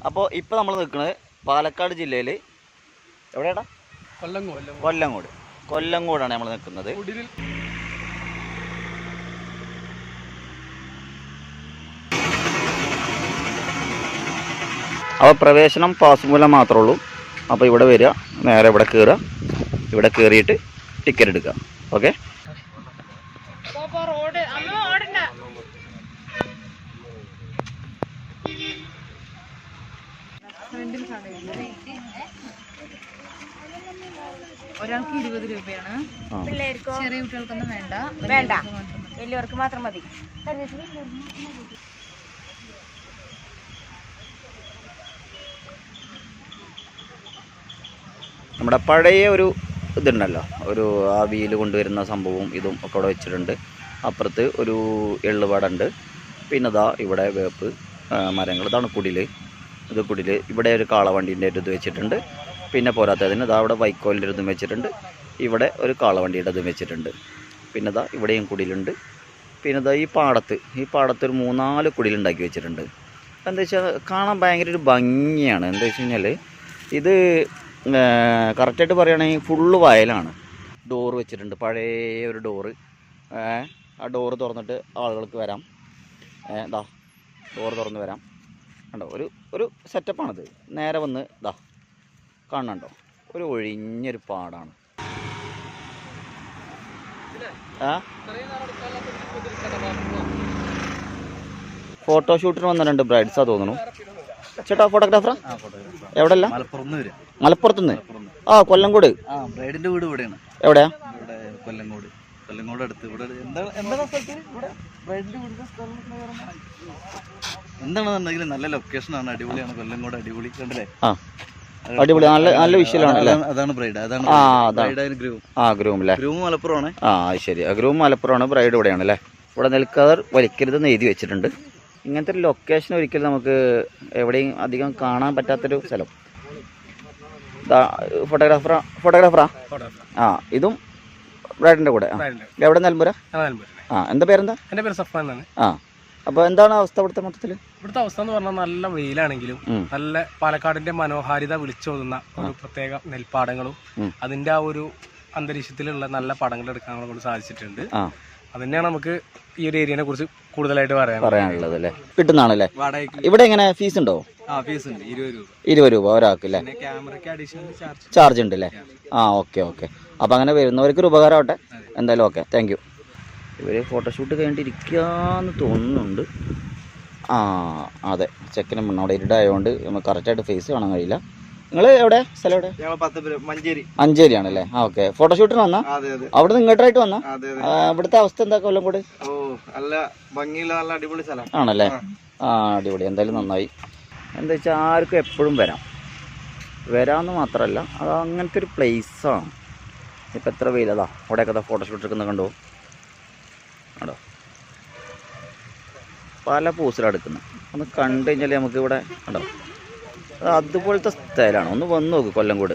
അപ്പോൾ ഇപ്പോൾ നമ്മൾ നിൽക്കുന്നത് പാലക്കാട് ജില്ലയിൽ എവിടെയാടാ? കൊല്ലങ്കോടാണ് നമ്മൾ നിൽക്കുന്നത്. അപ്പോൾ പ്രവേശനം പാസ് മൂലം മാത്രമേ ഉള്ളൂ. അപ്പോൾ ഇവിടെ വരിക, നേരെ ഇവിടെ കയറുക, ഇവിടെ കയറിയിട്ട് ടിക്കറ്റ് എടുക്കുക. ഓക്കെ. ഒരാൾക്ക് 20 രൂപയാണ്. ചെറിയ കുട്ടികൾക്കൊന്നും വേണ്ട, വലിയവർക്ക് മാത്രം മതി. നമ്മുടെ പഴയ ഒരു ഇതുണ്ടല്ലോ, ഒരു ആവിയിൽ കൊണ്ടുവരുന്ന സംഭവവും ഇതും ഒക്കെ അവിടെ വെച്ചിട്ടുണ്ട്. അപ്പുറത്ത് ഒരു എള്ളുപാടുണ്ട്. പിന്നെ ഇതാ ഇവിടെ വേപ്പ് മരങ്ങൾ, ഇതാണ് കുടിൽ. ഇത് കുടിൽ. ഇവിടെ ഒരു കാളവണ്ടീൻ്റെ ഒരു ഇത് വെച്ചിട്ടുണ്ട്. പിന്നെ പോരാത്തതിന് ഇതാ അവിടെ വൈക്കോലിൻ്റെ ഇതും വെച്ചിട്ടുണ്ട്. ഇവിടെ ഒരു കാളവണ്ടിയുടെ ഇതും വെച്ചിട്ടുണ്ട്. പിന്നെ ഇതാ ഇവിടെയും കുടിലുണ്ട്. പിന്നെ ഇതാ ഈ പാടത്ത് ഒരു 3-4 കുടിലുണ്ടാക്കി വെച്ചിട്ടുണ്ട്. എന്താ വെച്ചാൽ കാണാൻ ഭയങ്കര ഒരു ഭംഗിയാണ്. എന്താ വെച്ച് കഴിഞ്ഞാൽ ഇത് കറക്റ്റായിട്ട് പറയുകയാണെങ്കിൽ ഫുള്ള് വയലാണ്. ഡോറ് വെച്ചിട്ടുണ്ട്, പഴയ ഒരു ഡോറ്. ആ ഡോറ് തുറന്നിട്ട് ആളുകൾക്ക് വരാം. ഇതാ ഡോറ് തുറന്ന് വരാം. കണ്ടോ, ഒരു സെറ്റപ്പാണിത്. നേരെ വന്ന് ഇതാ കാണുന്നുണ്ടോ, ഒരു ഒഴിഞ്ഞൊരു പാടാണ്. ഫോട്ടോഷൂട്ടിന് വന്ന 2 ബ്രൈഡ്സാ തോന്നുന്നു. ചേട്ടാ ഫോട്ടോഗ്രാഫറാ? എവിടെയല്ല? മലപ്പുറത്തുനിന്ന്. കൊല്ലങ്കോട്. ബ്രൈഡിന്റെ വീട് ഇവിടെയാണ്. എവിടെയാ? കൊല്ലങ്കോട് അടുത്ത്. എന്താണെന്നുണ്ടെങ്കിൽ നല്ല ലൊക്കേഷനാണ്, അടിപൊളിയാണ്. കൊല്ലങ്കോട് അടിപൊളി, കണ്ടില്ലേ? അടിപൊളി, നല്ല വിഷ്വലാണ്. അതാണ് ബ്രൈഡ്, അതാണ് ഗ്രൂം അല്ലേ? ഗ്രൂം മലപ്പുറമാണ്. ശരി. ഗ്രൂം മലപ്പുറമാണ്, ബ്രൈഡ് ഇവിടെയാണ് അല്ലേ? ഇവിടെ നിൽക്കാതെ വലിക്കരുതെന്ന് എഴുതി വെച്ചിട്ടുണ്ട്. ഇങ്ങനത്തെ ഒരു ലൊക്കേഷൻ ഒരിക്കലും നമുക്ക് എവിടെയും അധികം കാണാൻ പറ്റാത്തൊരു സ്ഥലം. ഫോട്ടോഗ്രാഫറാ? ഇതും ബ്രൈഡിന്റെ കൂടെ. എവിടെ? നെൽമ്പുര. എന്താ പേരെന്താ? എൻ്റെ പേര് സഫാൻ ആണ്. അപ്പോൾ എന്താണ് അവസ്ഥ ഇവിടുത്തെ മൊത്തത്തിൽ? ഇവിടുത്തെ അവസ്ഥ എന്ന് പറഞ്ഞാൽ നല്ല വെയിലാണെങ്കിലും നല്ല പാലക്കാടിന്റെ മനോഹാരിത വിളിച്ചോതുന്ന ഒരു പ്രത്യേക നെൽപ്പാടങ്ങളും അതിന്റെ ആ ഒരു അന്തരീക്ഷത്തിലുള്ള നല്ല പടങ്ങൾ എടുക്കാൻ നമ്മളെ കൊണ്ട് സാധിച്ചിട്ടുണ്ട്. അതന്നെയാണ് നമുക്ക് ഈ ഒരു ഏരിയനെ കുറിച്ച് കൂടുതലായിട്ട് പറയാനുള്ളത് അല്ലേ? കിട്ടുന്നതാണല്ലേ? ഇവിടെ എങ്ങനെ ഫീസ് ഉണ്ടോ? ഫീസ് ഉണ്ട്, 20 രൂപ ഒരാൾക്ക് അല്ലേ? ക്യാമറയ്ക്ക് അഡീഷണൽ ചാർജ് ഉണ്ട് അല്ലേ? ഓക്കെ. അപ്പോൾ അങ്ങനെ വരുന്നവർക്ക് ഒരു ഉപകാരമാവട്ടെ എന്തായാലും. Okay, thank you. ഇവർ ഫോട്ടോഷൂട്ട് കഴിഞ്ഞിട്ടിരിക്കുകയെന്ന് തോന്നുന്നുണ്ട്. അതെ, ചെക്കനും പെണ്ണും അവിടെ ഇരുടായതുകൊണ്ട് നമുക്ക് കറക്റ്റായിട്ട് ഫേസ് കാണാൻ കഴിയില്ല. നിങ്ങൾ എവിടെ? സ്ഥലം എവിടെ? മഞ്ചേരിയാണല്ലേ? ഓക്കെ. ഫോട്ടോഷൂട്ടിന് വന്നാ? അവിടെ നിന്ന് ഇങ്ങോട്ടായിട്ട് വന്നാ? ഇവിടുത്തെ അവസ്ഥ എന്താ? കൊല്ലങ്കോട് ആണല്ലേ? അടിപൊളി. എന്തായാലും നന്നായി. എന്താ വെച്ചാൽ ആർക്കും എപ്പോഴും വരാമെന്ന് മാത്രമല്ല, അത് അങ്ങനത്തെ ഒരു പ്ലേസാണ്. ഇപ്പം എത്ര വെയിലതാ അവിടെയൊക്കെ ഫോട്ടോഷൂട്ട് എടുക്കുന്നത് കണ്ടോ? പല പോസിലാണ് എടുക്കുന്നത്. ഒന്ന് കണ്ടു കഴിഞ്ഞാൽ നമുക്ക് ഇവിടെ കണ്ടോ, അതുപോലത്തെ സ്റ്റൈലാണ്. ഒന്ന് വന്ന് നോക്ക് കൊല്ലങ്കോട്.